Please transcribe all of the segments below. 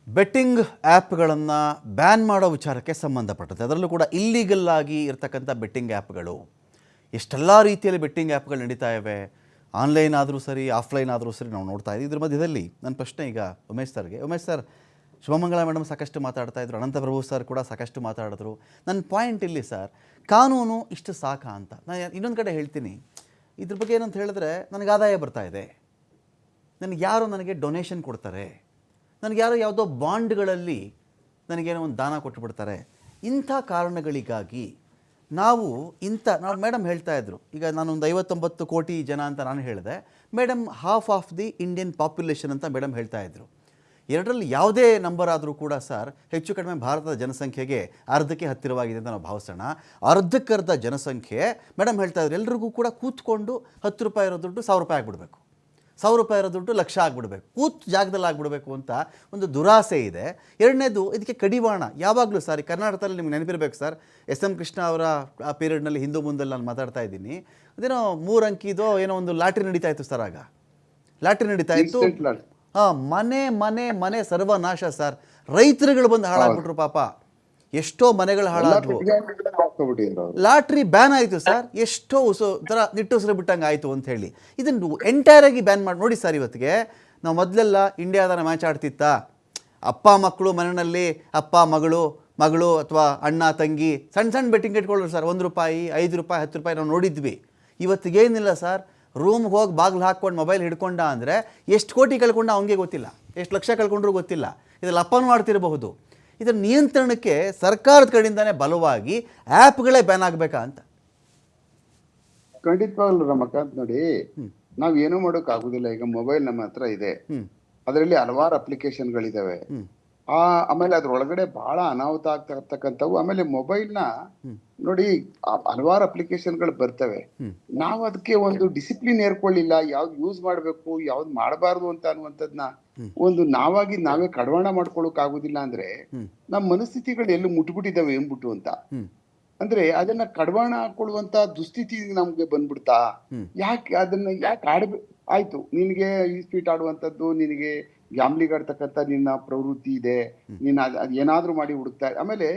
Betting ಆ್ಯಪ್ಗಳನ್ನು ban ಮಾಡೋ ವಿಚಾರಕ್ಕೆ ಸಂಬಂಧಪಟ್ಟಂತೆ ಅದರಲ್ಲೂ ಕೂಡ ಇಲ್ಲೀಗಲ್ ಆಗಿ ಇರ್ತಕ್ಕಂಥ ಬೆಟ್ಟಿಂಗ್ ಆ್ಯಪ್ಗಳು ಎಷ್ಟೆಲ್ಲ ರೀತಿಯಲ್ಲಿ ಬೆಟ್ಟಿಂಗ್ ಆ್ಯಪ್ಗಳು ನಡೀತಾ ಇವೆ. ಆನ್ಲೈನ್ ಆದರೂ ಸರಿ, ಆಫ್ಲೈನ್ ಆದರೂ ಸರಿ ನಾವು ನೋಡ್ತಾ ಇದ್ದೀವಿ. ಇದ್ರ ಮಧ್ಯದಲ್ಲಿ ನನ್ನ ಪ್ರಶ್ನೆ ಈಗ ಉಮೇಶ್ ಸರ್, ಶುಭಮಂಗಳ ಮೇಡಮ್ ಸಾಕಷ್ಟು ಮಾತಾಡ್ತಾ ಇದ್ರು, ಅನಂತಪ್ರಭು ಸರ್ ಕೂಡ ಸಾಕಷ್ಟು ಮಾತಾಡಿದ್ರು. ನನ್ನ ಪಾಯಿಂಟ್ ಇಲ್ಲಿ ಸರ್, ಕಾನೂನು ಇಷ್ಟು ಸಾಕ ಅಂತ. ನಾನು ಇನ್ನೊಂದು ಕಡೆ ಹೇಳ್ತೀನಿ, ಇದ್ರ ಬಗ್ಗೆ ಏನಂತ ಹೇಳಿದ್ರೆ ನನಗೆ ಆದಾಯ ಬರ್ತಾ ಇದೆ, ನನಗೆ ಯಾರು ನನಗೆ ಡೊನೇಷನ್ ಕೊಡ್ತಾರೆ, ನನಗೆ ಯಾರೋ ಯಾವುದೋ ಬಾಂಡ್ಗಳಲ್ಲಿ ನನಗೇನೋ ಒಂದು ದಾನ ಕೊಟ್ಟುಬಿಡ್ತಾರೆ. ಇಂಥ ಕಾರಣಗಳಿಗಾಗಿ ನಾವು ಮೇಡಮ್ ಹೇಳ್ತಾ ಇದ್ರು, ಈಗ ನಾನೊಂದು 59 ಕೋಟಿ ಜನ ಅಂತ ನಾನು ಹೇಳಿದೆ, madam half of the Indian population ಅಂತ ಮೇಡಮ್ ಹೇಳ್ತಾ ಇದ್ರು. ಎರಡರಲ್ಲಿ ಯಾವುದೇ ನಂಬರ್ ಆದರೂ ಕೂಡ ಸರ್, ಹೆಚ್ಚು ಕಡಿಮೆ ಭಾರತದ ಜನಸಂಖ್ಯೆಗೆ ಅರ್ಧಕ್ಕೆ ಹತ್ತಿರವಾಗಿದೆ ಅಂತ ನಾವು ಭಾವಿಸೋಣ. ಅರ್ಧಕ್ಕರ್ಧ ಜನಸಂಖ್ಯೆ ಮೇಡಮ್ ಹೇಳ್ತಾ ಇದ್ರು, ಎಲ್ರಿಗೂ ಕೂಡ ಕೂತ್ಕೊಂಡು 10 ರೂಪಾಯಿ ಇರೋ ದುಡ್ಡು 1000 ರೂಪಾಯಿ ಆಗಿಬಿಡ್ಬೇಕು, 1000 ರೂಪಾಯಿ ಇರೋ ದುಡ್ಡು ಲಕ್ಷ ಆಗಿಬಿಡ್ಬೇಕು, ಕೂತ್ ಜಾಗದಲ್ಲಿ ಆಗಿಬಿಡಬೇಕು ಅಂತ ಒಂದು ದುರಾಸೆ ಇದೆ. ಎರಡನೇದು, ಇದಕ್ಕೆ ಕಡಿವಾಣ ಯಾವಾಗಲೂ ಸರ್, ಈ ಕರ್ನಾಟಕದಲ್ಲಿ ನಿಮ್ಗೆ ನೆನಪಿರಬೇಕು ಸರ್, SM ಕೃಷ್ಣ ಅವರ ಆ ಪೀರಿಯಡ್ನಲ್ಲಿ ಹಿಂದೂ ಮುಂದಲ್ಲಿ ನಾನು ಮಾತಾಡ್ತಾ ಇದ್ದೀನಿ, ಅದೇನೋ 3 ಅಂಕಿದೋ ಏನೋ ಒಂದು ಲಾಟ್ರಿ ನಡೀತಾ ಇತ್ತು ಸರ್. ಆಗ ಲಾಟ್ರಿ ನಡೀತಾ ಇತ್ತು, ಮನೆ ಮನೆ ಮನೆ ಸರ್ವನಾಶ ಸರ್. ರೈತರುಗಳು ಬಂದು ಹಾಳಾಗ್ಬಿಟ್ರು ಪಾಪ, ಎಷ್ಟೋ ಮನೆಗಳು ಹಾಳಾದ್ವು. ಲಾಟ್ರಿ ಬ್ಯಾನ್ ಆಯಿತು ಸರ್, ಎಷ್ಟೋ ಥರ ನಿಟ್ಟುಸಿರು ಬಿಟ್ಟಂಗೆ ಆಯಿತು ಅಂತ ಹೇಳಿ ಇದನ್ನು ಎಂಟೈರ್ ಆಗಿ ಬ್ಯಾನ್ ಮಾಡಿ ನೋಡಿ ಸರ್. ಇವತ್ತಿಗೆ ನಾವು ಮೊದಲೆಲ್ಲ ಇಂಡಿಯಾದ ಮ್ಯಾಚ್ ಆಡ್ತಿತ್ತಾ, ಅಪ್ಪ ಮಕ್ಕಳು ಮನೆಯಲ್ಲಿ, ಅಪ್ಪ ಮಗಳು ಅಥವಾ ಅಣ್ಣ ತಂಗಿ ಸಣ್ಣ ಬೆಟ್ಟಿಂಗ್ ಇಟ್ಕೊಳ್ಳೋರು ಸರ್. 1 ರೂಪಾಯಿ, 5 ರೂಪಾಯಿ, 10 ರೂಪಾಯಿ ನಾವು ನೋಡಿದ್ವಿ. ಇವತ್ತಿಗೇನಿಲ್ಲ ಸರ್, ರೂಮ್ಗೆ ಹೋಗಿ ಬಾಗಿಲು ಹಾಕ್ಕೊಂಡು ಮೊಬೈಲ್ ಹಿಡ್ಕೊಂಡ ಅಂದರೆ ಎಷ್ಟು ಕೋಟಿ ಕಳ್ಕೊಂಡ ಅವನಿಗೆ ಗೊತ್ತಿಲ್ಲ, ಎಷ್ಟು ಲಕ್ಷ ಕಳ್ಕೊಂಡ್ರೂ ಗೊತ್ತಿಲ್ಲ. ಇದರಲ್ಲಿ ಅಪ್ಪನೂ ಮಾಡ್ತಿರಬಹುದು. ಇದರ ನಿಯಂತ್ರಣಕ್ಕೆ ಸರ್ಕಾರದ ಕಡೆಯಿಂದಾನೇ ಬಲವಾಗಿ ಆ್ಯಪ್ಗಳೇ ಬ್ಯಾನ್ ಆಗಬೇಕಾ ಅಂತ. ಖಂಡಿತವಾಗ್ಲು ರಮಕಾಂತ್, ನೋಡಿ, ನಾವ್ ಏನೂ ಮಾಡೋಕ್ ಆಗುದಿಲ್ಲ. ಈಗ ಮೊಬೈಲ್ ನಮ್ಮ ಹತ್ರ ಇದೆ, ಅದರಲ್ಲಿ ಹಲವಾರು ಅಪ್ಲಿಕೇಶನ್ಗಳಿದಾವೆ. ಆಮೇಲೆ ಅದ್ರೊಳಗಡೆ ಬಹಳ ಅನಾಹುತ ಆಗ್ತಾ ಇರ್ತಕ್ಕಂಥವು. ಆಮೇಲೆ ಮೊಬೈಲ್ನ ನೋಡಿ, ಹಲವಾರು ಅಪ್ಲಿಕೇಶನ್ಗಳು ಬರ್ತವೆ. ನಾವು ಅದಕ್ಕೆ ಒಂದು ಡಿಸಿಪ್ಲಿನ್ ಏರ್ಕೊಳ್ಳಿಲ್ಲ, ಯಾವ್ದು ಯೂಸ್ ಮಾಡ್ಬೇಕು ಯಾವ್ದು ಮಾಡಬಾರ್ದು ಅಂತ ಅನ್ನುವಂಥದ್ನ ಒಂದು ನಾವೇ ಕಡವಾಣ ಮಾಡ್ಕೊಳಕ್ ಆಗುದಿಲ್ಲ ಅಂದ್ರೆ ನಮ್ಮ ಮನಸ್ಥಿತಿಗಳು ಎಲ್ಲೂ ಮುಟ್ಬಿಟ್ಟಿದ್ದಾವೆ ಎಂಬಿಟ್ಟು ಅಂತ. ಅಂದ್ರೆ ಅದನ್ನ ಕಡವಾಣ ಹಾಕೊಳ್ಳುವಂತ ದುಸ್ಥಿತಿ ನಮ್ಗೆ ಬಂದ್ಬಿಡ್ತಾ. ಯಾಕೆ ಆಡ್ಬೇಕು? ಆಯ್ತು, ನಿನಗೆ ಈ ಸ್ಪೀಟ್ ಆಡುವಂಥದ್ದು, ನಿನಗೆ ಗ್ಯಾಮ್ಲಿಂಗ್ ಆಡ್ತಕ್ಕಂಥ ನಿನ್ನ ಪ್ರವೃತ್ತಿ ಇದೆ, ನೀನ್ ಏನಾದ್ರೂ ಮಾಡಿ ಹುಡುಕ್ತಾ. ಆಮೇಲೆ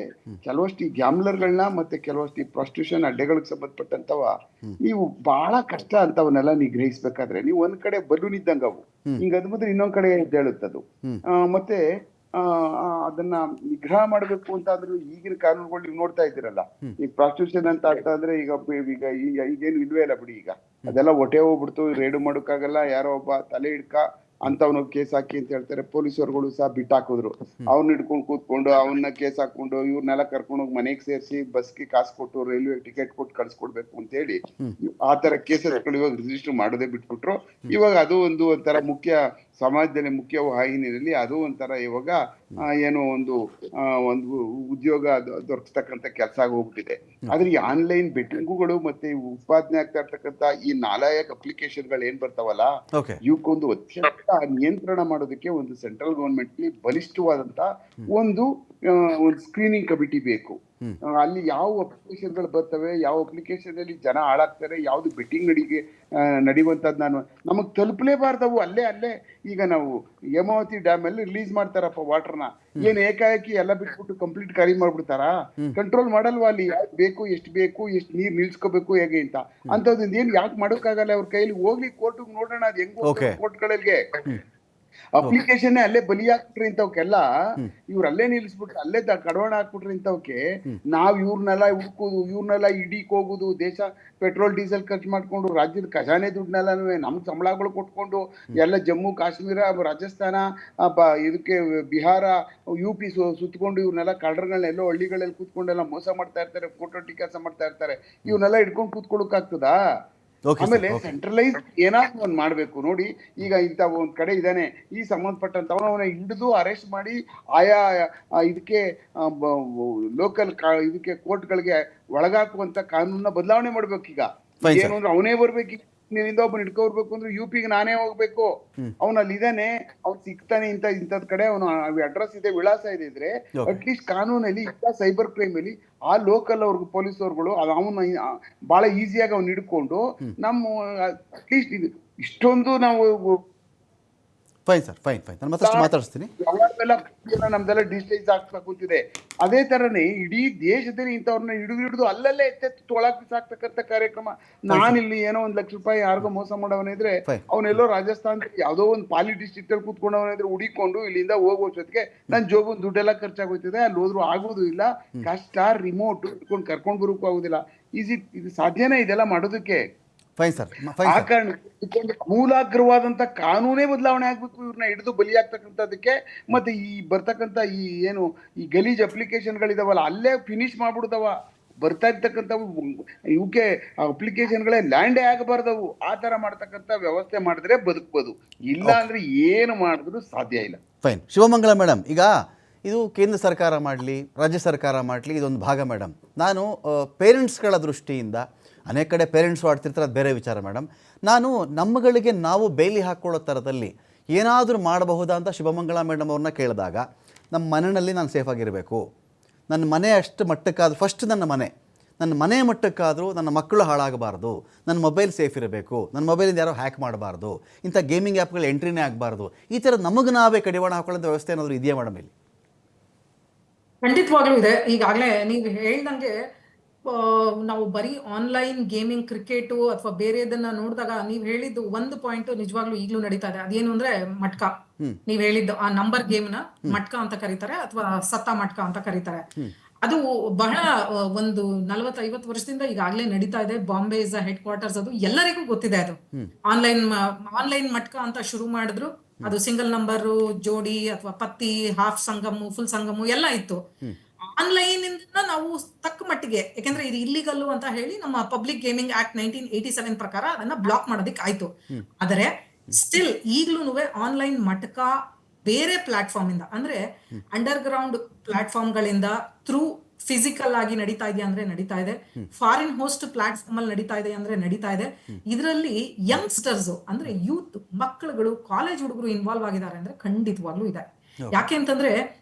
ಕೆಲವಷ್ಟು ಈ ಗ್ಯಾಮ್ಲರ್ಗಳನ್ನ ಮತ್ತೆ ಕೆಲವಷ್ಟು ಈ ಪ್ರಾಸ್ಟಿಟ್ಯೂಷನ್ ಅಡ್ಡೆಗಳಿಗೆ ಸಂಬಂಧಪಟ್ಟಂತವ ನೀವು ಬಹಳ ಕಷ್ಟ ಅಂತವನ್ನೆಲ್ಲ ನಿಗ್ರಹಿಸ್ಬೇಕಾದ್ರೆ ನೀವು ಒಂದ್ ಕಡೆ ಬಲೂನ್ ಇದ್ದಂಗ ಅವು ಹಿಂಗ ಅದ್ಬಿಟ್ರೆ ಇನ್ನೊಂದ್ ಕಡೆ ಎದ್ದೇಳುತ್ತದು. ಮತ್ತೆ ಅದನ್ನ ನಿಗ್ರಹ ಮಾಡ್ಬೇಕು ಅಂತ ಅಂದ್ರೆ ಈಗಿನ ಕಾನೂನುಗಳು ನೀವು ನೋಡ್ತಾ ಇದ್ದೀರಲ್ಲ, ಈಗ ಪ್ರಾಸ್ಟಿಟ್ಯೂಷನ್ ಅಂತ ಆಗ್ತಾ ಅಂದ್ರೆ ಈಗೇನು ಇಲ್ವೇ ಇಲ್ಲ ಬಿಡಿ. ಈಗ ಅದೆಲ್ಲ ಹೊಟ್ಟೆ ಹೋಗ್ಬಿಡ್ತು, ರೇಡು ಮಾಡೋಕ್ಕಾಗಲ್ಲ. ಯಾರೋ ಒಬ್ಬ ತಲೆ ಹಿಡ್ಕ ಅಂತವನು ಕೇಸ್ ಹಾಕಿ ಅಂತ ಹೇಳ್ತಾರೆ. ಪೊಲೀಸರುಗಳು ಸಹ ಬಿಟ್ಟಾಕಿದ್ರು, ಅವ್ನ ಹಿಡ್ಕೊಂಡು ಕೂತ್ಕೊಂಡು ಅವನ್ನ ಕೇಸ್ ಹಾಕೊಂಡು ಇವ್ರನ್ನೆಲ್ಲ ಕರ್ಕೊಂಡೋಗಿ ಮನೆಗೆ ಸೇರಿಸಿ ಬಸ್ಗೆ ಕಾಸು ಕೊಟ್ಟು ರೈಲ್ವೆ ಟಿಕೆಟ್ ಕೊಟ್ಟು ಕಳ್ಸ್ಕೊಡ್ಬೇಕು ಅಂತ ಹೇಳಿ ಆ ತರ ಕೇಸಸ್ಗಳು ಇವಾಗ ರಿಜಿಸ್ಟರ್ ಮಾಡೋದೇ ಬಿಟ್ಬಿಟ್ರು. ಇವಾಗ ಅದು ಒಂಥರ ಮುಖ್ಯ ಸಮಾಜದಲ್ಲಿ ಮುಖ್ಯ ವಾಹಿನಿಯಲ್ಲಿ ಅದು ಒಂಥರ ಇವಾಗ ಏನೋ ಒಂದು ಉದ್ಯೋಗ ದೊರಕಿಸ್ತಕ್ಕಂಥ ಕೆಲಸ ಆಗೋಗ್ಬಿಟ್ಟಿದೆ. ಆದ್ರೆ ಈ ಆನ್ಲೈನ್ ಬೆಟ್ಟಿಂಗುಗಳು ಮತ್ತೆ ಉತ್ಪಾದನೆ ಆಗ್ತಾ ಇರ್ತಕ್ಕಂಥ ಈ ನಾಲಾಯಕ್ ಅಪ್ಲಿಕೇಶನ್ಗಳು ಏನ್ ಬರ್ತಾವಲ್ಲ, ಇವಕ್ಕೊಂದು ಅತ್ಯಂತ ನಿಯಂತ್ರಣ ಮಾಡೋದಕ್ಕೆ ಒಂದು ಸೆಂಟ್ರಲ್ ಗವರ್ಮೆಂಟ್ ಬಲಿಷ್ಠವಾದಂತ ಒಂದು ಸ್ಕ್ರೀನಿಂಗ್ ಕಮಿಟಿ ಬೇಕು. ಅಲ್ಲಿ ಯಾವ ಅಪ್ಲಿಕೇಶನ್ಗಳು ಬರ್ತವೆ, ಯಾವ ಅಪ್ಲಿಕೇಶನ್ ಅಲ್ಲಿ ಜನ ಹಾಳಾಗ್ತಾರೆ, ಯಾವ್ದು ಬೆಟ್ಟಿಂಗ್ ನಡೆಯುವಂತದ್ ನಮಗ್ ತಲುಪಲೇಬಾರ್ದವು. ಅಲ್ಲೇ ಈಗ ನಾವು ಹೇಮಾವತಿ ಡ್ಯಾಮ್ ಅಲ್ಲಿ ರಿಲೀಸ್ ಮಾಡ್ತಾರಪ್ಪ ವಾಟರ್ನ, ಏನ್ ಏಕಾಏಕಿ ಎಲ್ಲ ಬಿಟ್ಬಿಟ್ಟು ಕಂಪ್ಲೀಟ್ ಖಾಲಿ ಮಾಡ್ಬಿಡ್ತಾರಾ? ಕಂಟ್ರೋಲ್ ಮಾಡಲ್ವಾ ಅಲ್ಲಿ? ಬೇಕು, ಎಷ್ಟು ನೀರ್ ನಿಲ್ಸ್ಕೋಬೇಕು ಹೇಗೆ ಅಂತ ಅಂತದ್ರಿಂದ ಏನ್ ಯಾಕೆ ಮಾಡೋಕ್ಕಾಗಲ್ಲ ಅವ್ರ ಕೈಲಿ? ಹೋಗ್ಲಿ ಕೋರ್ಟ್ ನೋಡೋಣ, ಅದ್ ಹೆಂಗ್ ಕೋರ್ಟ್ಗಳಿಗೆ ಅಪ್ಲಿಕೇಶನ್ ಅಲ್ಲೇ ಬಲಿ ಹಾಕ್ಬಿಟ್ರಿ ಇಂಥವಕ್ಕೆಲ್ಲ. ಇವ್ರ ಅಲ್ಲೇ ನಿಲ್ಸ್ಬಿಟ್ರೆ, ಅಲ್ಲೇ ಕಡವಾಣ ಹಾಕ್ಬಿಟ್ರಿ ಇಂಥವಕ್ಕೆ. ನಾವ್ ಇವ್ರನ್ನೆಲ್ಲ ಹುಡ್ಕೋದು, ಇವ್ರನ್ನೆಲ್ಲ ಇಡೀಕ್ ಹೋಗುದು, ದೇಶ ಪೆಟ್ರೋಲ್ ಡೀಸೆಲ್ ಖರ್ಚು ಮಾಡ್ಕೊಂಡು ರಾಜ್ಯದ ಖಜಾನೆ ದುಡ್ಡನ್ನೆಲ್ಲ ನಮ್ ಸಂಬಳಗಳು ಕೊಟ್ಕೊಂಡು ಎಲ್ಲ ಜಮ್ಮು ಕಾಶ್ಮೀರ, ರಾಜಸ್ಥಾನ, ಇದಕ್ಕೆ ಬಿಹಾರ, UP ಸುತ್ಕೊಂಡು ಇವ್ರನ್ನೆಲ್ಲ ಕಳ್ಳರುಗಳನ್ನ ಎಲ್ಲೋ ಹಳ್ಳಿಗಳಲ್ಲಿ ಕೂತ್ಕೊಂಡೆಲ್ಲ ಮೋಸ ಮಾಡ್ತಾ ಇರ್ತಾರೆ, ಫೋಟೋ ಕೆಲಸ ಮಾಡ್ತಾ ಇರ್ತಾರೆ. ಇವ್ನೆಲ್ಲ ಇಟ್ಕೊಂಡು ಕೂತ್ಕೊಳ್ಳಕ್ ಆಗ್ತದಾ? ಆಮೇಲೆ ಸೆಂಟ್ರಲೈಸ್ ಏನಾದ್ರು ಒಂದ್ ಮಾಡ್ಬೇಕು. ನೋಡಿ, ಈಗ ಇಂತ ಒಂದ್ ಕಡೆ ಇದಾನೆ, ಈ ಸಂಬಂಧಪಟ್ಟಂತವನ ಹಿಡಿದು ಅರೆಸ್ಟ್ ಮಾಡಿ ಆಯಾ ಇದಕ್ಕೆ ಲೋಕಲ್ ಇದಕ್ಕೆ ಕೋರ್ಟ್ಗಳಿಗೆ ಒಳಗಾಕುವಂತ ಕಾನೂನ ಬದಲಾವಣೆ ಮಾಡ್ಬೇಕು. ಈಗ ಏನು ಅಂದ್ರೆ ಅವನೇ ಬರ್ಬೇಕು, ನೀನಿಂದ ಒಬ್ಬನ ಹಿಡ್ಕೊಬರ್ಬೇಕು ಅಂದ್ರೆ UPಗೆ ನಾನೇ ಹೋಗ್ಬೇಕು, ಅವನಲ್ಲಿ ಇದಾನೆ, ಅವ್ನು ಸಿಗ್ತಾನೆ ಇಂಥದ್ ಕಡೆ ಅವನು ಅಡ್ರೆಸ್ ಇದೆ, ವಿಳಾಸ ಇದೆ ಇದ್ರೆ ಅಟ್ಲೀಸ್ಟ್ ಕಾನೂನಲ್ಲಿ ಇಂಥ ಸೈಬರ್ ಕ್ರೈಮ್ ಅಲ್ಲಿ ಆ ಲೋಕಲ್ ಅವ್ರಿಗೆ ಪೊಲೀಸ್ ಅವ್ರುಗಳು ಅವನ್ನ ಬಹಳ ಈಸಿಯಾಗಿ ಅವ್ನು ಹಿಡ್ಕೊಂಡು ನಮ್ಮ ಅಟ್ಲೀಸ್ಟ್ ಇಷ್ಟೊಂದು ನಾವು ಫೈನ್ ಸರ್, ಫೈನ್ ಫೈನ್, ನಾನು ಮತ್ತಷ್ಟು ಮಾತಾಡಿಸ್ತೀನಿ. ಯಾವಾಗೆಲ್ಲ ನಮ್ದೆಲ್ಲ ಡಿಜಿಟೈಸ್ ಆಗ್ತಾ ಕೂತಿದೆ. ಅದೇ ತರನೇ ಇಡೀ ದೇಶದಲ್ಲಿ ಇಂಥವ್ರನ್ನ ಹಿಡಿದು ಅಲ್ಲಲ್ಲೇ ಎತ್ತೆತ್ತು ತೊಳಕ್ ಬಿಸಾಕ್ತಕ್ಕಂಥ ಕಾರ್ಯಕ್ರಮ. ನಾನಿಲ್ಲಿ ಏನೋ 1 ಲಕ್ಷ ರೂಪಾಯಿ ಯಾರಿಗೋ ಮೋಸ ಮಾಡವನಿದ್ರೆ Fine. ಅವನೆಲ್ಲೋ ರಾಜಸ್ಥಾನದಲ್ಲಿ ಯಾವ್ದೋ ಒಂದು ಪಾಲಿ ಡಿಸ್ಟ್ರಿಕ್ಟ್ ಅಲ್ಲಿ ಕೂತ್ಕೊಂಡವನಿದ್ರೆ ಹುಡಿಕೊಂಡು ಇಲ್ಲಿಂದ ಹೋಗೋ ಜೊತೆಗೆ ನನ್ ಜೋಬನ್ ದುಡ್ಡೆಲ್ಲ ಖರ್ಚಾಗೋಯ್ತದೆ. ಅಲ್ಲಿ ಹೋದ್ರು ಆಗೋದು ಇಲ್ಲ, ಕಷ್ಟ, ರಿಮೋಟ್ ಇಟ್ಕೊಂಡು ಕರ್ಕೊಂಡ್ ಬರೋಕ್ಕೂ ಆಗುದಿಲ್ಲ. ಇದು ಸಾಧ್ಯನೇ ಇದೆಲ್ಲ ಮಾಡೋದಕ್ಕೆ? ಫೈನ್ ಸರ್, ಫೈನ್ ಆ ಸರ್. ಕಾರಣ ಮೂಲಾಗ್ರವಾದಂತ ಕಾನೂನೇ ಬದಲಾವಣೆ ಆಗ್ಬೇಕು ಇವ್ರನ್ನ ಹಿಡಿದು ಬಲಿಯಾಗ್ತಕ್ಕಂಥದಕ್ಕೆ. ಮತ್ತೆ ಈ ಬರ್ತಕ್ಕಂಥ ಈ ಏನು ಈ ಗಲೀಜ್ ಅಪ್ಲಿಕೇಶನ್ಗಳಿದಾವಲ್ಲ ಅಲ್ಲೇ ಫಿನಿಶ್ ಮಾಡ್ಬಿಡ್ತಾವ. ಬರ್ತಾ ಇರ್ತಕ್ಕಂಥವು ಇವಕ್ಕೆ ಅಪ್ಲಿಕೇಶನ್ಗಳೇ ಲ್ಯಾಂಡೇ ಆಗಬಾರ್ದವು. ಆ ತರ ಮಾಡ್ತಕ್ಕಂಥ ವ್ಯವಸ್ಥೆ ಮಾಡಿದ್ರೆ ಬದುಕ್ಬೋದು, ಇಲ್ಲ ಅಂದ್ರೆ ಏನು ಮಾಡಿದ್ರು ಸಾಧ್ಯ ಇಲ್ಲ. ಫೈನ್. ಶಿವಮಂಗಳ ಮೇಡಮ್, ಈಗ ಇದು ಕೇಂದ್ರ ಸರ್ಕಾರ ಮಾಡಲಿ, ರಾಜ್ಯ ಸರ್ಕಾರ ಮಾಡಲಿ, ಇದೊಂದು ಭಾಗ ಮೇಡಮ್. ನಾನು ಪೇರೆಂಟ್ಸ್ಗಳ ದೃಷ್ಟಿಯಿಂದ, ಅನೇಕ ಕಡೆ ಪೇರೆಂಟ್ಸ್ ಆಡ್ತಿರ್ತಾರೆ, ಅದು ಬೇರೆ ವಿಚಾರ ಮೇಡಮ್. ನಾನು ನಮ್ಮಗಳಿಗೆ ನಾವು ಬೇಲಿ ಹಾಕ್ಕೊಳ್ಳೋ ಥರದಲ್ಲಿ ಏನಾದರೂ ಮಾಡಬಹುದಾ ಅಂತ ಶಿವಮಂಗಳ ಮೇಡಮ್ ಅವ್ರನ್ನ ಕೇಳಿದಾಗ, ನಮ್ಮ ಮನೆಯಲ್ಲಿ ನಾನು ಸೇಫಾಗಿರಬೇಕು, ನನ್ನ ಮನೆ ಅಷ್ಟು ಮಟ್ಟಕ್ಕಾದರೂ, ಫಸ್ಟ್ ನನ್ನ ಮನೆ ಮಟ್ಟಕ್ಕಾದರೂ ನನ್ನ ಮಕ್ಕಳು ಹಾಳಾಗಬಾರ್ದು, ನನ್ನ ಮೊಬೈಲ್ ಸೇಫ್ ಇರಬೇಕು, ನನ್ನ ಮೊಬೈಲಿಂದ ಯಾರೋ ಹ್ಯಾಕ್ ಮಾಡಬಾರ್ದು, ಇಂಥ ಗೇಮಿಂಗ್ ಆ್ಯಪ್ಗಳು ಎಂಟ್ರಿನೇ ಆಗಬಾರ್ದು, ಈ ಥರ ನಮಗೆ ನಾವೇ ಕಡಿವಾಣ ಹಾಕೊಳ್ಳೋಂಥ ವ್ಯವಸ್ಥೆ ಏನಾದರೂ ಇದೆಯಾ ಮೇಡಮ್ ಇಲ್ಲಿ? ಖಂಡಿತವಾಗ್ಲೂ ಇದೆ. ಈಗಾಗಲೇ ನೀವು ಹೇಳ್ದಂಗೆ ನಾವು ಬರೀ ಆನ್ಲೈನ್ ಗೇಮಿಂಗ್, ಕ್ರಿಕೆಟು ಅಥವಾ ಬೇರೆದನ್ನ ನೋಡಿದಾಗ ನೀವು ಹೇಳಿದ್ದು ಒಂದು ಪಾಯಿಂಟ್ ನಿಜವಾಗ್ಲೂ ಈಗಲೂ ನಡೀತಾ ಇದೆ. ಅದೇನು ಅಂದ್ರೆ ಮಟ್ಕ. ನೀವ್ ಹೇಳಿದ್ದು ಆ ನಂಬರ್ ಗೇಮ್ ನ ಮಟ್ಕ ಅಂತ ಕರೀತಾರೆ, ಅಥವಾ ಸತ್ತ ಮಟ್ಕ ಅಂತ ಕರೀತಾರೆ. ಅದು ಬಹಳ ಒಂದು 40-50 ವರ್ಷದಿಂದ ಈಗಾಗಲೇ ನಡೀತಾ ಇದೆ. ಬಾಂಬೆ ಇಸ್ ಹೆಡ್ ಕ್ವಾರ್ಟರ್ಸ್, ಅದು ಎಲ್ಲರಿಗೂ ಗೊತ್ತಿದೆ. ಅದು ಆನ್ಲೈನ್ ಮಟ್ಕ ಅಂತ ಶುರು ಮಾಡಿದ್ರು. ಅದು ಸಿಂಗಲ್ ನಂಬರ್, ಜೋಡಿ ಅಥವಾ ಪತ್ತಿ, ಹಾಫ್ ಸಂಗಮು, ಫುಲ್ ಸಂಗಮು ಎಲ್ಲ ಇತ್ತು. ಆನ್ಲೈನ್ ಇಂದ ನಾವು ತಕ್ಕ ಮಟ್ಟಿಗೆ, ಯಾಕಂದ್ರೆ ಇದು ಇಲ್ಲಿಗಲ್ಲು ಅಂತ ಹೇಳಿ ನಮ್ಮ ಪಬ್ಲಿಕ್ ಗೇಮಿಂಗ್ ಆಕ್ಟ್ 1987 ಪ್ರಕಾರ ಅದನ್ನ ಬ್ಲಾಕ್ ಮಾಡೋದಿಕ್ ಆಯ್ತು. ಆದರೆ ಸ್ಟಿಲ್ ಈಗ್ಲೂ ಆನ್ಲೈನ್ ಮಟ್ಕ ಬೇರೆ ಪ್ಲಾಟ್ಫಾರ್ಮ್ ಇಂದ, ಅಂದ್ರೆ ಅಂಡರ್ ಗ್ರೌಂಡ್ ಪ್ಲಾಟ್ಫಾರ್ಮ್ ಗಳಿಂದ ಥ್ರೂ ಫಿಸಿಕಲ್ ಆಗಿ ನಡೀತಾ ಇದೆಯಾ ಅಂದ್ರೆ ನಡೀತಾ ಇದೆ. ಫಾರಿನ್ ಹೋಸ್ಟ್ ಪ್ಲಾಟ್ಫಾರ್ಮ್ ಅಲ್ಲಿ ನಡೀತಾ ಇದೆ ಅಂದ್ರೆ ನಡೀತಾ ಇದೆ. ಇದರಲ್ಲಿ ಯಂಗ್ಸ್ಟರ್ಸ್ ಅಂದ್ರೆ ಯೂತ್ ಮಕ್ಕಳುಗಳು, ಕಾಲೇಜ್ ಹುಡುಗರು ಇನ್ವಾಲ್ವ್ ಆಗಿದ್ದಾರೆ ಅಂದ್ರೆ ಖಂಡಿತವಾಗ್ಲೂ ಇದೆ. ಯಾಕೆ ಅಂತಂದ್ರೆ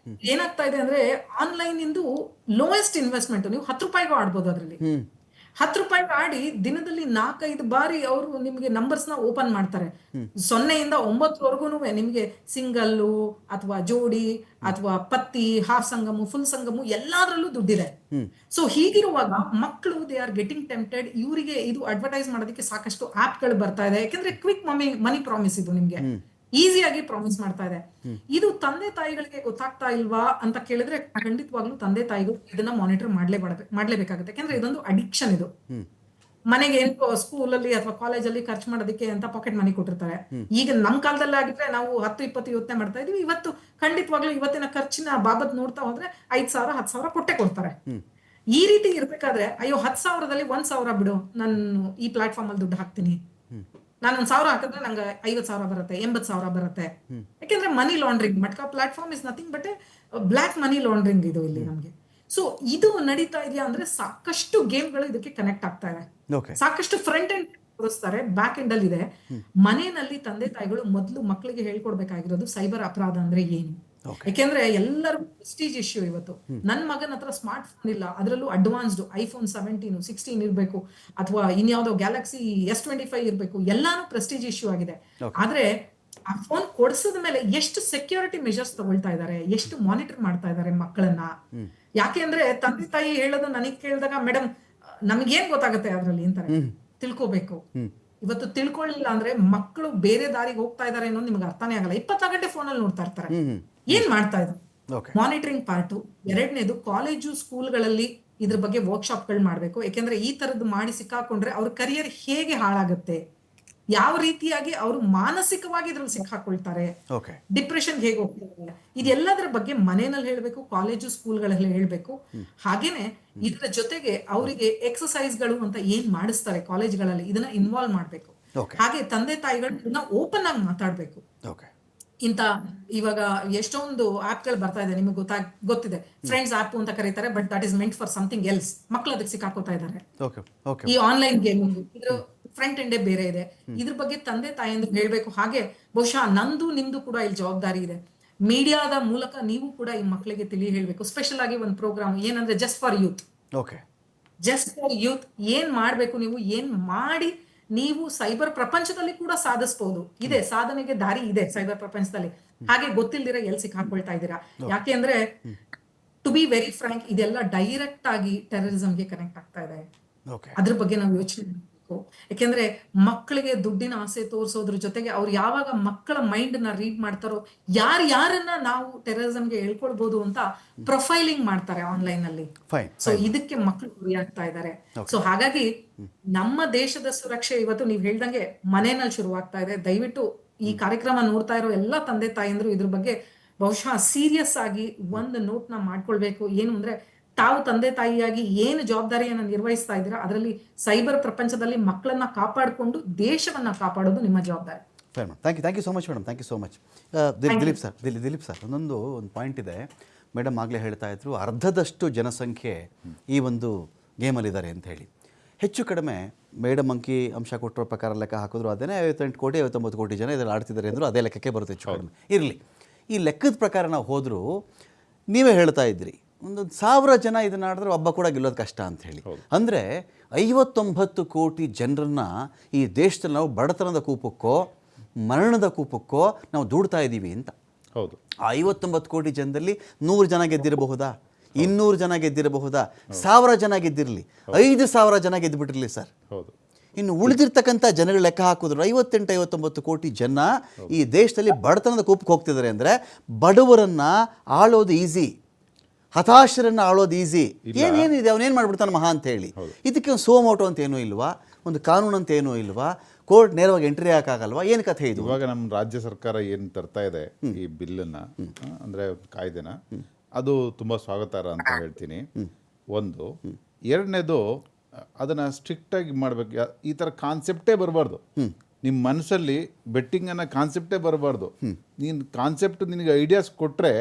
ಏನಾಗ್ತಾ ಇದೆ ಅಂದ್ರೆ ಆನ್ಲೈನ್ ಇಂದು ಲೋಯೆಸ್ಟ್ ಇನ್ವೆಸ್ಟ್ಮೆಂಟ್, ನೀವು 10 ರೂಪಾಯಿಗೂ ಆಡ್ಬೋದು. ಅದ್ರಲ್ಲಿ 10 ರೂಪಾಯಿ ಆಡಿ ದಿನದಲ್ಲಿ 4-5 ಬಾರಿ ಅವರು ನಿಮ್ಗೆ ನಂಬರ್ಸ್ ನ ಓಪನ್ ಮಾಡ್ತಾರೆ. 0ಇಂದ 9ವರೆಗೂ ನಿಮ್ಗೆ ಸಿಂಗಲ್ಲು ಅಥವಾ ಜೋಡಿ ಅಥವಾ ಪತ್ತಿ, ಹಾಫ್ ಸಂಗಮು, ಫುಲ್ ಸಂಗಮು ಎಲ್ಲಾದ್ರಲ್ಲೂ ದುಡ್ಡಿದೆ. ಸೊ ಹೀಗಿರುವಾಗ ಮಕ್ಕಳು ದೇ ಆರ್ ಗೆಟಿಂಗ್ ಟೆಂಪ್ಟೆಡ್. ಇವರಿಗೆ ಇದು ಅಡ್ವರ್ಟೈಸ್ ಮಾಡೋದಕ್ಕೆ ಸಾಕಷ್ಟು ಆಪ್ ಗಳು ಬರ್ತಾ ಇದೆ. ಯಾಕಂದ್ರೆ ಕ್ವಿಕ್ ಮನಿ ಪ್ರಾಮಿಸ್, ಇದು ನಿಮ್ಗೆ ಈಸಿಯಾಗಿ ಪ್ರಾಮಿಸ್ ಮಾಡ್ತಾ ಇದೆ. ಇದು ತಂದೆ ತಾಯಿಗಳಿಗೆ ಗೊತ್ತಾಗ್ತಾ ಇಲ್ವಾ ಅಂತ ಕೇಳಿದ್ರೆ ಖಂಡಿತವಾಗ್ಲೂ ತಂದೆ ತಾಯಿಗಳು ಇದನ್ನ ಮಾನಿಟರ್ ಮಾಡ್ಲೇಬೇಕಾಗುತ್ತೆ. ಯಾಕಂದ್ರೆ ಇದೊಂದು ಅಡಿಕ್ಷನ್. ಇದು ಮನೆಗೆ ಏನು ಸ್ಕೂಲಲ್ಲಿ ಅಥವಾ ಕಾಲೇಜಲ್ಲಿ ಖರ್ಚು ಮಾಡೋದಕ್ಕೆ ಅಂತ ಪಾಕೆಟ್ ಮನಿ ಕೊಟ್ಟಿರ್ತಾರೆ. ಈಗ ನಮ್ ಕಾಲದಲ್ಲಿ ಆಗಿದ್ರೆ ನಾವು 10-20 ಯೋಚನೆ ಮಾಡ್ತಾ ಇದೀವಿ. ಇವತ್ತು ಖಂಡಿತವಾಗ್ಲೂ ಇವತ್ತಿನ ಖರ್ಚಿನ ಬಾಬತ್ ನೋಡ್ತಾ ಹೋದ್ರೆ 5,000-10,000 ಕೊಟ್ಟೆ ಕೊಡ್ತಾರೆ. ಈ ರೀತಿ ಇರ್ಬೇಕಾದ್ರೆ ಅಯ್ಯೋ 10,000ದಲ್ಲಿ 1,000 ಬಿಡು, ನಾನು ಈ ಪ್ಲಾಟ್ಫಾರ್ಮ್ ಅಲ್ಲಿ ದುಡ್ಡು ಹಾಕ್ತೀನಿ, ನಾನು 1,000 ಹಾಕಿದ್ರೆ ನಂಗೆ 50,000 ಬರುತ್ತೆ, 80,000 ಬರುತ್ತೆ. ಯಾಕೆಂದ್ರೆ money laundering, matka platform is nothing but block money laundering ಇದು ಇಲ್ಲಿ ನಮ್ಗೆ. ಸೊ ಇದು ನಡೀತಾ ಇದೆಯಾ ಅಂದ್ರೆ ಸಾಕಷ್ಟು ಗೇಮ್ಗಳು ಇದಕ್ಕೆ ಕನೆಕ್ಟ್ ಆಗ್ತಾ ಇದೆ. ಸಾಕಷ್ಟು ಫ್ರಂಟ್ ಎಂಡ್ ತೋರಿಸ್ತಾರೆ, ಬ್ಯಾಕ್ ಎಂಡ್ ಅಲ್ಲಿ ಇದೆ. ಮನೆಯಲ್ಲಿ ತಂದೆ ತಾಯಿಗಳು ಮೊದಲು ಮಕ್ಕಳಿಗೆ ಹೇಳ್ಕೊಡ್ಬೇಕಾಗಿರೋದು ಸೈಬರ್ ಅಪರಾಧ ಅಂದ್ರೆ ಏನು. ಯಾಕೆಂದ್ರೆ ಎಲ್ಲರಿಗೂ ಪ್ರೆಸ್ಟೀಜ್ ಇಶ್ಯೂ ಇವತ್ತು. ನನ್ ಮಗನ ಹತ್ರ ಸ್ಮಾರ್ಟ್ ಫೋನ್ ಇಲ್ಲ, ಅದರಲ್ಲೂ ಅಡ್ವಾನ್ಸ್ಡ್ ಐಫೋನ್ 17, 16 ಇರ್ಬೇಕು, ಅಥವಾ ಇನ್ಯಾವುದೋ ಗ್ಯಾಲಕ್ಸಿ S25 ಇರ್ಬೇಕು, ಎಲ್ಲಾನು ಪ್ರೆಸ್ಟೀಜ್ ಇಶ್ಯೂ ಆಗಿದೆ. ಆದ್ರೆ ಆ ಫೋನ್ ಕೊಡಿಸಿದ ಮೇಲೆ ಎಷ್ಟು ಸೆಕ್ಯೂರಿಟಿ ಮೆಜರ್ಸ್ ತಗೊಳ್ತಾ ಇದ್ದಾರೆ, ಎಷ್ಟು ಮಾನಿಟರ್ ಮಾಡ್ತಾ ಇದ್ದಾರೆ ಮಕ್ಕಳನ್ನ. ಯಾಕೆ ಅಂದ್ರೆ ತಂದೆ ತಾಯಿ ಹೇಳೋದು ನನಗ್ ಕೇಳಿದಾಗ, ಮೇಡಮ್ ನಮ್ಗೇನ್ ಗೊತ್ತಾಗುತ್ತೆ ಅದ್ರಲ್ಲಿ ಅಂತಾರೆ. ತಿಳ್ಕೋಬೇಕು. ಇವತ್ತು ತಿಳ್ಕೊಳ್ಳಿಲ್ಲ ಅಂದ್ರೆ ಮಕ್ಕಳು ಬೇರೆ ದಾರಿಗೆ ಹೋಗ್ತಾ ಇದಾರೆ ಅನ್ನೋದು ನಿಮ್ಗೆ ಅರ್ಥನೇ ಆಗಲ್ಲ. 24 ಗಂಟೆ ಫೋನಲ್ಲಿ ನೋಡ್ತಾ ಇರ್ತಾರೆ. ಏನ್ ಮಾಡ್ತಾ ಇದ್ರು? Monitoring part. ಎರಡನೇದು ಕಾಲೇಜು ಸ್ಕೂಲ್ಗಳಲ್ಲಿ ಇದ್ರ ಬಗ್ಗೆ ವರ್ಕ್ಶಾಪ್ ಗಳು ಮಾಡ್ಬೇಕು. ಯಾಕೆಂದ್ರೆ ಈ ತರದ್ದು ಮಾಡಿ ಸಿಕ್ಕಾಕೊಂಡ್ರೆ ಅವ್ರ ಕರಿಯರ್ ಹೇಗೆ ಹಾಳಾಗುತ್ತೆ, ಯಾವ ರೀತಿಯಾಗಿ ಅವರು ಮಾನಸಿಕವಾಗಿ ಇದ್ರಲ್ಲಿ ಸಿಕ್ಕಾಕೊಳ್ತಾರೆ, ಡಿಪ್ರೆಷನ್ ಹೇಗೆ ಹೋಗ್ತಾರೆ, ಇದೆಲ್ಲದರ ಬಗ್ಗೆ ಮನೆಯಲ್ಲಿ ಹೇಳ್ಬೇಕು, ಕಾಲೇಜು ಸ್ಕೂಲ್ಗಳಲ್ಲಿ ಹೇಳ್ಬೇಕು. ಹಾಗೇನೆ ಇದರ ಜೊತೆಗೆ ಅವರಿಗೆ ಎಕ್ಸಸೈಸ್ ಗಳು ಅಂತ ಏನ್ ಮಾಡಿಸ್ತಾರೆ ಕಾಲೇಜ್ಗಳಲ್ಲಿ, ಇದನ್ನ ಇನ್ವಾಲ್ವ್ ಮಾಡ್ಬೇಕು. ಹಾಗೆ ತಂದೆ ತಾಯಿಗಳು ಇದನ್ನ ಓಪನ್ ಆಗಿ ಮಾತಾಡ್ಬೇಕು. ಇಂತ ಇವಾಗ ಎಷ್ಟೊಂದು ಆಪ್ ಗಳು ಬರ್ತಾ ಇದೆ, ನಿಮಗೆ ಗೊತ್ತಿದೆ. ಫ್ರೆಂಡ್ಸ್ ಆಪ್ ಅಂತ ಕರೀತಾರೆ, but that is meant for something else. ಮಕ್ಕಳು ಅದಕ್ಕೆ ಸಿಕ್ಕಾಕೋತಾ ಇದ್ದಾರೆ. ಈ ಆನ್ಲೈನ್ ಗೇಮಿಂಗ್ ಇದ್ರ ಫ್ರಂಟ್ ಎಂಡೇ ಬೇರೆ ಇದೆ. ಇದ್ರ ಬಗ್ಗೆ ತಂದೆ ತಾಯಿಯಿಂದ ಹೇಳ್ಬೇಕು. ಹಾಗೆ ಬಹುಶಃ ನಂದು ನಿಮ್ದು ಕೂಡ ಇಲ್ಲಿ ಜವಾಬ್ದಾರಿ ಇದೆ. ಮೀಡಿಯಾದ ಮೂಲಕ ನೀವು ಕೂಡ ಈ ಮಕ್ಕಳಿಗೆ ತಿಳಿ ಹೇಳ್ಬೇಕು. ಸ್ಪೆಷಲ್ ಆಗಿ ಒಂದು ಪ್ರೋಗ್ರಾಮ್ ಏನಂದ್ರೆ just for youth. Just for youth ಏನ್ ಮಾಡ್ಬೇಕು, ನೀವು ಏನ್ ಮಾಡಿ ನೀವು ಸೈಬರ್ ಪ್ರಪಂಚದಲ್ಲಿ ಕೂಡ ಸಾಧಿಸಬಹುದು. ಇದೆ, ಸಾಧನೆಗೆ ದಾರಿ ಇದೆ ಸೈಬರ್ ಪ್ರಪಂಚದಲ್ಲಿ. ಹಾಗೆ ಗೊತ್ತಿಲ್ದಿರ ಎಲ್ಲಿ ಸಿಕ್ಕಾಕೊಳ್ತಾ ಇದ್ದೀರಾ? ಯಾಕೆ ಅಂದ್ರೆ ಟು ಬಿ ವೆರಿ ಫ್ರಾಂಕ್, ಇದೆಲ್ಲ ಡೈರೆಕ್ಟ್ ಆಗಿ ಟೆರರಿಸಂಗೆ ಕನೆಕ್ಟ್ ಆಗ್ತಾ ಇದೆ. ಓಕೆ. ಅದ್ರ ಬಗ್ಗೆ ನಾವು ಯೋಚನೆ ಮಾಡಬೇಕು. ಯಾಕೆಂದ್ರೆ ಮಕ್ಕಳಿಗೆ ದುಡ್ಡಿನ ಆಸೆ ತೋರಿಸೋದ್ರ ಜೊತೆಗೆ ಅವ್ರು ಯಾವಾಗ ಮಕ್ಕಳ ಮೈಂಡ್ ನ ರೀಡ್ ಮಾಡ್ತಾರೋ, ಯಾರನ್ನ ನಾವು ಟೆರರಿಸಂಗೆ ಹೇಳ್ಕೊಳ್ಬಹುದು ಅಂತ ಪ್ರೊಫೈಲಿಂಗ್ ಮಾಡ್ತಾರೆ ಆನ್ಲೈನ್ ಅಲ್ಲಿ. ಫೈನ್. ಸೊ ಇದಕ್ಕೆ ಮಕ್ಕಳು ಗುರಿ ಆಗ್ತಾ ಇದ್ದಾರೆ. ಸೊ ಹಾಗಾಗಿ ನಮ್ಮ ದೇಶದ ಸುರಕ್ಷೆ ಇವತ್ತು ನೀವ್ ಹೇಳ್ದಂಗೆ ಮನೆಯಲ್ಲಿ ಶುರುವಾಗ್ತಾ ಇದೆ. ದಯವಿಟ್ಟು ಈ ಕಾರ್ಯಕ್ರಮ ನೋಡ್ತಾ ಇರೋ ಎಲ್ಲಾ ತಂದೆ ತಾಯಂದ್ರು ಇದ್ರ ಬಗ್ಗೆ ಬಹುಶಃ ಸೀರಿಯಸ್ ಆಗಿ ಒಂದು ನೋಟ್ ನ ಮಾಡ್ಕೊಳ್ಬೇಕು. ಏನು ಅಂದ್ರೆ, ತಾವು ತಂದೆ ತಾಯಿಯಾಗಿ ಏನು ಜವಾಬ್ದಾರಿಯನ್ನ ನಿರ್ವಹಿಸ್ತಾ ಇದ್ದೀರಾ, ಅದರಲ್ಲಿ ಸೈಬರ್ ಪ್ರಪಂಚದಲ್ಲಿ ಮಕ್ಕಳನ್ನ ಕಾಪಾಡಿಕೊಂಡು ದೇಶವನ್ನ ಕಾಪಾಡೋದು ನಿಮ್ಮ ಜವಾಬ್ದಾರಿ. Fine madam, thank you so much madam, thank you so much. Dilip sir ಒಂದು ಪಾಯಿಂಟ್ ಇದೆ. ಮೇಡಮ್ ಆಗಲೇ ಹೇಳ್ತಾ ಇದ್ರು, ಅರ್ಧದಷ್ಟು ಜನಸಂಖ್ಯೆ ಈ ಒಂದು ಗೇಮಲ್ಲಿದ್ದಾರೆ ಅಂತ ಹೇಳಿ. ಹೆಚ್ಚು ಕಡಿಮೆ ಮೇಡಮ್ ಅಂಶ ಕೊಟ್ಟಿರೋ ಪ್ರಕಾರ ಲೆಕ್ಕ ಹಾಕಿದ್ರು ಅದೇನೇ 58 ಕೋಟಿ 59 ಕೋಟಿ ಜನ ಇದರಲ್ಲಿ ಆಡ್ತಿದ್ದಾರೆ ಅಂದರು, ಅದೇ ಲೆಕ್ಕಕ್ಕೆ ಬರುತ್ತೆ ಹೆಚ್ಚು ಕಡಿಮೆ. ಇರಲಿ, ಈ ಲೆಕ್ಕದ ಪ್ರಕಾರ ನಾವು ಹೋದರೂ ನೀವೇ ಹೇಳ್ತಾ ಇದ್ರಿ, 1000 ಜನ ಇದನ್ನ ಆಡಿದ್ರೆ ಒಬ್ಬ ಕೂಡ ಗೆಲ್ಲೋದು ಕಷ್ಟ ಅಂತ ಹೇಳಿ. ಅಂದರೆ 59 ಕೋಟಿ ಜನರನ್ನ ಈ ದೇಶದಲ್ಲಿ ನಾವು ಬಡತನದ ಕೂಪಕ್ಕೋ ಮರಣದ ಕೂಪಕ್ಕೋ ನಾವು ದೂಡ್ತಾ ಇದ್ದೀವಿ ಅಂತ. ಹೌದು. ಆ 59 ಕೋಟಿ ಜನದಲ್ಲಿ 100 ಜನ ಗೆದ್ದಿರಬಹುದಾ, 200 ಜನ ಗೆದ್ದಿರಬಹುದಾ, 1000 ಜನ ಗೆದ್ದಿರಲಿ, 5000 ಜನ ಗೆದ್ದುಬಿಟ್ಟಿರಲಿ ಸರ್. ಹೌದು. ಇನ್ನು ಉಳಿದಿರ್ತಕ್ಕಂಥ ಜನಗಳ ಲೆಕ್ಕ ಹಾಕಿದ್ರು 58-59 ಕೋಟಿ ಜನ ಈ ದೇಶದಲ್ಲಿ ಬಡತನದ ಕೂಪಕ್ಕೆ ಹೋಗ್ತಿದ್ದಾರೆ. ಅಂದರೆ ಬಡವರನ್ನು ಆಳೋದು ಈಸಿ, ಹತಾಶರನ್ನು ಆಳೋದು ಈಸಿ. ಏನೇನಿದೆ ಅವನೇನು ಮಾಡ್ಬಿಡ್ತಾನೆ ಮಹಾ ಅಂತ ಹೇಳಿ. ಇದಕ್ಕೆ ಒಂದು ಸೋಮೋಟೋ ಅಂತ ಏನೂ ಇಲ್ವಾ, ಒಂದು ಕಾನೂನು ಅಂತ ಏನೂ ಇಲ್ವಾ, ಕೋರ್ಟ್ ನೇರವಾಗಿ ಎಂಟ್ರಿ ಹಾಕಾಗಲ್ವಾ, ಏನು ಕಥೆ ಇದು? ಇವಾಗ ನಮ್ಮ ರಾಜ್ಯ ಸರ್ಕಾರ ಏನು ತರ್ತಾ ಇದೆ ಈ ಬಿಲ್ಲನ್ನ, ಅಂದರೆ ಕಾಯ್ದೆನ, ಅದು ತುಂಬ ಸ್ವಾಗತಾರ್ಹ ಅಂತ ಹೇಳ್ತೀನಿ. ಒಂದು. ಎರಡನೇದು, ಅದನ್ನು ಸ್ಟ್ರಿಕ್ಟಾಗಿ ಮಾಡಬೇಕು. ಈ ಥರ ಕಾನ್ಸೆಪ್ಟೇ ಬರಬಾರ್ದು ನಿಮ್ಮ ಮನಸ್ಸಲ್ಲಿ, ಬೆಟ್ಟಿಂಗ್ ಅನ್ನೋ ಕಾನ್ಸೆಪ್ಟೇ ಬರಬಾರ್ದು. ನೀನು ಕಾನ್ಸೆಪ್ಟ್ ನಿನಗೆ ಐಡಿಯಾಸ್ ಕೊಟ್ಟರೆ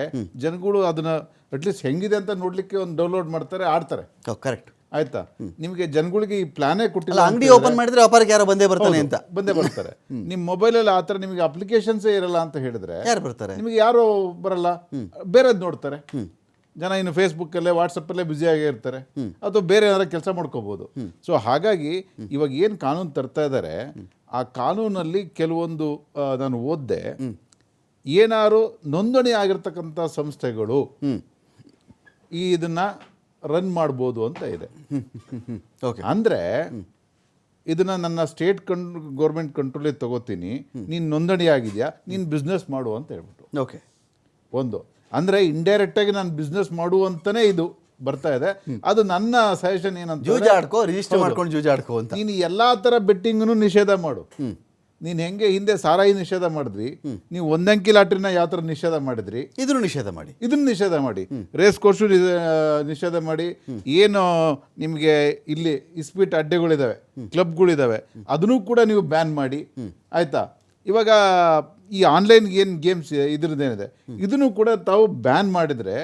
ಜನಗಳು ಅದನ್ನು ಅಟ್ಲೀಸ್ಟ್ ಹೆಂಗಿದೆ ಅಂತ ನೋಡಲಿಕ್ಕೆ ಒಂದು ಡೌನ್ಲೋಡ್ ಮಾಡ್ತಾರೆ, ಆಡ್ತಾರೆ. ಕರೆಕ್ಟ್. ಆಯ್ತಾ? ನಿಮಗೆ ಜನಗಳಿಗೆ ಈ ಪ್ಲಾನೇ ಕೊಟ್ಟಿಲ್ಲ. ಅಂಗಡಿ ಓಪನ್ ಮಾಡಿದ್ರೆ ವ್ಯಾಪಾರಕ್ಕೆ ಯಾರೋ ಬಂದೇ ಬರ್ತಾನೆ ಅಂತ ಬಂದೇ ಬರ್ತಾರೆ. ನಿಮ್ಮ ಮೊಬೈಲಲ್ಲಿ ಆ ಥರ ನಿಮಗೆ ಅಪ್ಲಿಕೇಶನ್ಸೇ ಇರಲ್ಲ ಅಂತ ಹೇಳಿದ್ರೆ ಯಾರು ಬರ್ತಾರೆ? ನಿಮಗೆ ಯಾರು ಬರಲ್ಲ, ಬೇರೆದು ನೋಡ್ತಾರೆ ಜನ. ಇನ್ನು ಫೇಸ್ಬುಕ್ಕಲ್ಲೇ ವಾಟ್ಸಪ್ಪಲ್ಲೇ ಬ್ಯುಸಿಯಾಗೇ ಇರ್ತಾರೆ, ಅಥವಾ ಬೇರೆ ಏನಾರ ಕೆಲಸ ಮಾಡ್ಕೋಬೋದು. ಸೊ ಹಾಗಾಗಿ ಇವಾಗ ಏನು ಕಾನೂನು ತರ್ತಾ ಇದ್ದಾರೆ, ಆ ಕಾನೂನಲ್ಲಿ ಕೆಲವೊಂದು ನಾನು ಓದಿದೆ, ಏನಾರು ನೋಂದಣಿ ಆಗಿರ್ತಕ್ಕಂಥ ಸಂಸ್ಥೆಗಳು ಇದನ್ನ ರನ್ ಮಾಡ್ಬೋದು ಅಂತ ಇದೆ. ಅಂದರೆ ಇದನ್ನ ನನ್ನ ಸ್ಟೇಟ್ ಗೌರ್ಮೆಂಟ್ ಕಂಟ್ರೋಲಿಗೆ ತಗೋತೀನಿ, ನೀನು ನೋಂದಣಿ ಆಗಿದೆಯಾ, ನೀನು ಬಿಸ್ನೆಸ್ ಮಾಡು ಅಂತ ಹೇಳ್ಬಿಟ್ಟು. ಓಕೆ. ಒಂದು ಅಂದರೆ ಇಂಡೈರೆಕ್ಟಾಗಿ ನಾನು ಬಿಸ್ನೆಸ್ ಮಾಡುವಂತನೇ ಇದು ಬರ್ತಾ ಇದೆ. ಅದು ನನ್ನ ಸಜೆಷನ್ ಏನಂತ, ಜೂಜಾಡ್ಕೋ, ರಿಜಿಸ್ಟರ್ ಮಾಡ್ಕೊಂಡು ಜೂಜಾಡ್ಕೋ ಅಂತ. ನೀನು ಎಲ್ಲ ಥರ ಬೆಟ್ಟಿಂಗ್ನು ನಿಷೇಧ ಮಾಡು. ನೀನು ಹೆಂಗೆ ಹಿಂದೆ ಸಾರಾಯಿ ನಿಷೇಧ ಮಾಡಿದ್ವಿ, ನೀವು ಒಂದಂಕಿ ಲಾಟ್ರಿನ ಯಾವ ಥರ ನಿಷೇಧ ಮಾಡಿದ್ರಿ, ಇದನ್ನು ನಿಷೇಧ ಮಾಡಿ, ಇದನ್ನು ನಿಷೇಧ ಮಾಡಿ, ರೇಸ್ ಕೋರ್ಸು ನಿಷೇಧ ಮಾಡಿ, ಏನು ನಿಮಗೆ ಇಲ್ಲಿ ಇಸ್ಪೀಟ್ ಅಡ್ಡೆಗಳಿದ್ದಾವೆ, ಕ್ಲಬ್ಗಳಿದ್ದಾವೆ, ಅದನ್ನು ಕೂಡ ನೀವು ಬ್ಯಾನ್ ಮಾಡಿ. ಆಯಿತಾ? ಇವಾಗ ಈ ಆನ್ಲೈನ್ ಏನು ಗೇಮ್ಸ್ ಇದ್ರದ್ದೇನಿದೆ ಇದನ್ನು ಕೂಡ ತಾವು ಬ್ಯಾನ್ ಮಾಡಿದರೆ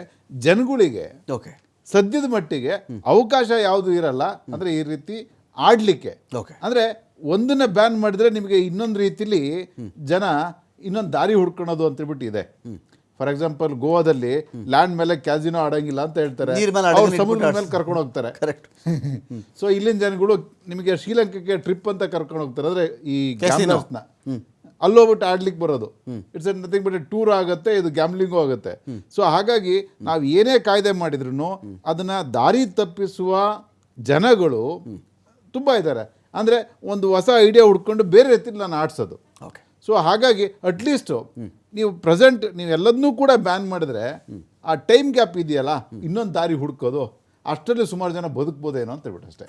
ಜನಗಳಿಗೆ ಓಕೆ ಸದ್ಯದ ಮಟ್ಟಿಗೆ ಅವಕಾಶ ಯಾವುದು ಇರಲ್ಲ. ಅಂದರೆ ಈ ರೀತಿ ಆಡಲಿಕ್ಕೆ. ಅಂದರೆ ಒಂದನ್ನ ಬ್ಯಾನ್ ಮಾಡಿದ್ರೆ ನಿಮಗೆ ಇನ್ನೊಂದು ರೀತಿಲಿ ಜನ ಇನ್ನೊಂದು ದಾರಿ ಹುಡ್ಕೊಳೋದು ಅಂತ ಹೇಳ್ಬಿಟ್ಟು ಇದೆ. ಫಾರ್ ಎಕ್ಸಾಂಪಲ್, ಗೋವಾದಲ್ಲಿ ಲ್ಯಾಂಡ್ ಮೇಲೆ ಕ್ಯಾಸಿನೋ ಆಡಂಗಿಲ್ಲ ಅಂತ ಹೇಳ್ತಾರೆ, ಸಮುದ್ರ ಮೇಲೆ ಕರ್ಕೊಂಡು ಹೋಗ್ತಾರೆ. ಕರೆಕ್ಟ್. ಸೊ ಇಲ್ಲಿನ ಜನಗಳು ನಿಮಗೆ ಶ್ರೀಲಂಕಾಕ್ಕೆ ಟ್ರಿಪ್ ಅಂತ ಕರ್ಕೊಂಡು ಹೋಗ್ತಾರೆ. ಅಂದರೆ ಈ ಗ್ಯಾಮ್ಲರ್ಸ್ನ ಅಲ್ಲೋಗ್ಬಿಟ್ಟು ಆಡ್ಲಿಕ್ಕೆ ಬರೋದು. ಇಟ್ಸ್ ನಥಿಂಗ್ ಬಟ್ ಟೂರ್ ಆಗುತ್ತೆ, ಇದು ಗ್ಯಾಮ್ಲಿಂಗು ಆಗುತ್ತೆ. ಸೊ ಹಾಗಾಗಿ ನಾವು ಏನೇ ಕಾಯ್ದೆ ಮಾಡಿದ್ರು ಅದನ್ನ ದಾರಿ ತಪ್ಪಿಸುವ ಜನಗಳು ತುಂಬ ಇದ್ದಾರೆ. ಅಂದರೆ ಒಂದು ಹೊಸ ಐಡಿಯಾ ಹುಡ್ಕೊಂಡು ಬೇರೆ ರೀತಿಲಿ ನಾನು ಆಡ್ಸೋದು. ಸೊ ಹಾಗಾಗಿ ಅಟ್ಲೀಸ್ಟು ನೀವು ಪ್ರೆಸೆಂಟ್ ನೀವೆಲ್ಲದನ್ನೂ ಕೂಡ ಬ್ಯಾನ್ ಮಾಡಿದ್ರೆ ಆ ಟೈಮ್ ಗ್ಯಾಪ್ ಇದೆಯಲ್ಲ, ಇನ್ನೊಂದು ದಾರಿ ಹುಡ್ಕೋದು, ಅಷ್ಟರಲ್ಲಿ ಸುಮಾರು ಜನ ಬದುಕ್ಬೋದೇನೋ ಅಂತ ಹೇಳ್ಬಿಟ್ಟು ಅಷ್ಟೇ.